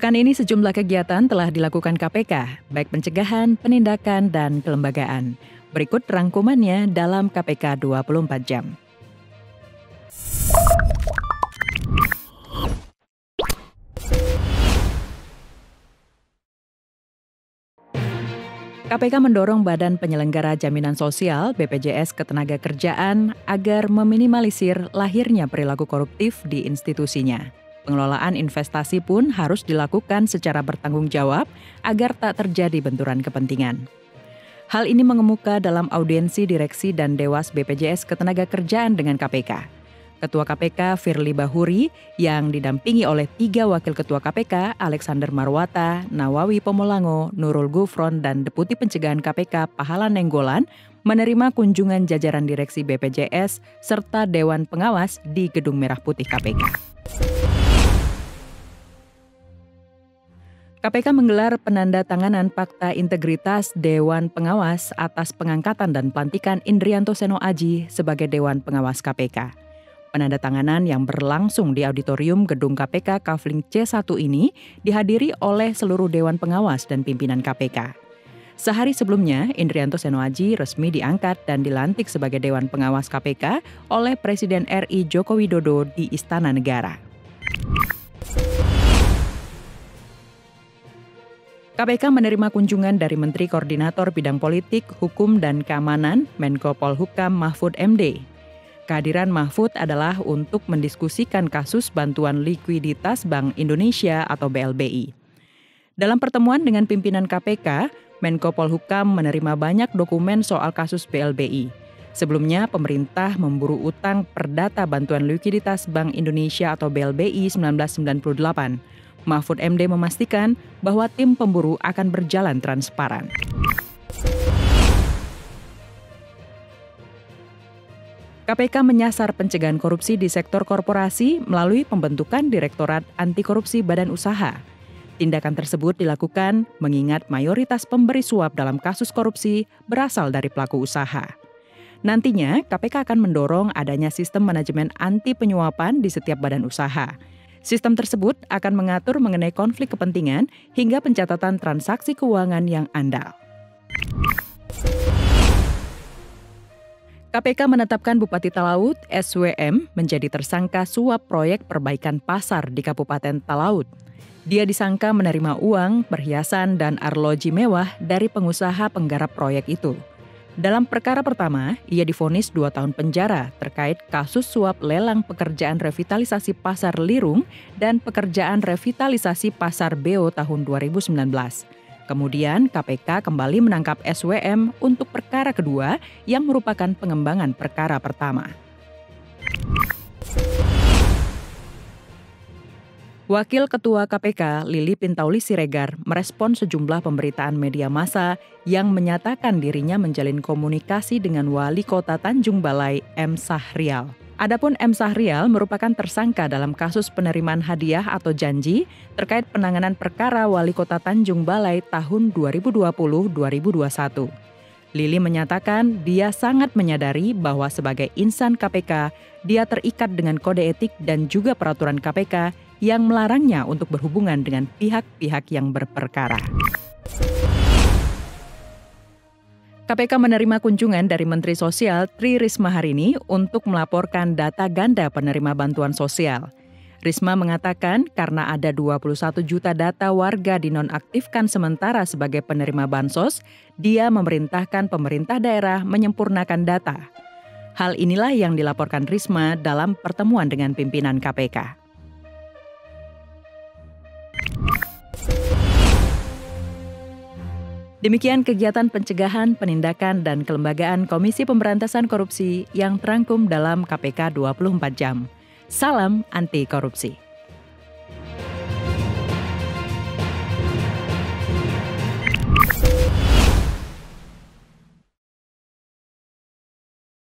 Pekan ini sejumlah kegiatan telah dilakukan KPK, baik pencegahan, penindakan, dan kelembagaan. Berikut rangkumannya dalam KPK 24 jam. KPK mendorong Badan Penyelenggara Jaminan Sosial (BPJS) Ketenagakerjaan agar meminimalisir lahirnya perilaku koruptif di institusinya. Pengelolaan investasi pun harus dilakukan secara bertanggung jawab agar tak terjadi benturan kepentingan. Hal ini mengemuka dalam audiensi direksi dan Dewas BPJS Ketenagakerjaan dengan KPK. Ketua KPK Firly Bahuri yang didampingi oleh 3 Wakil Ketua KPK Alexander Marwata, Nawawi Pomolango, Nurul Gufron, dan Deputi Pencegahan KPK Pahala Nenggolan menerima kunjungan jajaran direksi BPJS serta Dewan Pengawas di Gedung Merah Putih KPK. KPK menggelar penandatanganan Fakta Integritas Dewan Pengawas atas pengangkatan dan pelantikan Indrianto Seno Aji sebagai Dewan Pengawas KPK. Penandatanganan yang berlangsung di auditorium Gedung KPK Kafling C1 ini dihadiri oleh seluruh Dewan Pengawas dan pimpinan KPK. Sehari sebelumnya, Indrianto Seno Aji resmi diangkat dan dilantik sebagai Dewan Pengawas KPK oleh Presiden RI Joko Widodo di Istana Negara. KPK menerima kunjungan dari Menteri Koordinator Bidang Politik, Hukum, dan Keamanan Menko Polhukam Mahfud MD. Kehadiran Mahfud adalah untuk mendiskusikan kasus bantuan likuiditas Bank Indonesia atau BLBI. Dalam pertemuan dengan pimpinan KPK, Menko Polhukam menerima banyak dokumen soal kasus BLBI. Sebelumnya, pemerintah memburu utang perdata bantuan likuiditas Bank Indonesia atau BLBI 1998. Mahfud MD memastikan bahwa tim pemburu akan berjalan transparan. KPK menyasar pencegahan korupsi di sektor korporasi melalui pembentukan Direktorat Anti Korupsi Badan Usaha. Tindakan tersebut dilakukan mengingat mayoritas pemberi suap dalam kasus korupsi berasal dari pelaku usaha. Nantinya, KPK akan mendorong adanya sistem manajemen anti penyuapan di setiap badan usaha. Sistem tersebut akan mengatur mengenai konflik kepentingan hingga pencatatan transaksi keuangan yang andal. KPK menetapkan Bupati Talaut SWM menjadi tersangka suap proyek perbaikan pasar di Kabupaten Talaut. Dia disangka menerima uang, perhiasan, dan arloji mewah dari pengusaha penggarap proyek itu. Dalam perkara pertama, ia divonis 2 tahun penjara terkait kasus suap lelang pekerjaan revitalisasi Pasar Lirung dan pekerjaan revitalisasi Pasar Beo tahun 2019. Kemudian KPK kembali menangkap SWM untuk perkara kedua yang merupakan pengembangan perkara pertama. Wakil Ketua KPK Lili Pintauli Siregar merespon sejumlah pemberitaan media massa yang menyatakan dirinya menjalin komunikasi dengan Wali Kota Tanjung Balai M. Sahrial. Adapun M. Sahrial merupakan tersangka dalam kasus penerimaan hadiah atau janji terkait penanganan perkara Wali Kota Tanjung Balai tahun 2020-2021. Lili menyatakan dia sangat menyadari bahwa sebagai insan KPK, dia terikat dengan kode etik dan juga peraturan KPK yang melarangnya untuk berhubungan dengan pihak-pihak yang berperkara. KPK menerima kunjungan dari Menteri Sosial Tri Risma hari ini untuk melaporkan data ganda penerima bantuan sosial. Risma mengatakan karena ada 21 juta data warga dinonaktifkan sementara sebagai penerima bansos, dia memerintahkan pemerintah daerah menyempurnakan data. Hal inilah yang dilaporkan Risma dalam pertemuan dengan pimpinan KPK. Demikian kegiatan pencegahan, penindakan, dan kelembagaan Komisi Pemberantasan Korupsi yang terangkum dalam KPK 24 jam. Salam anti korupsi.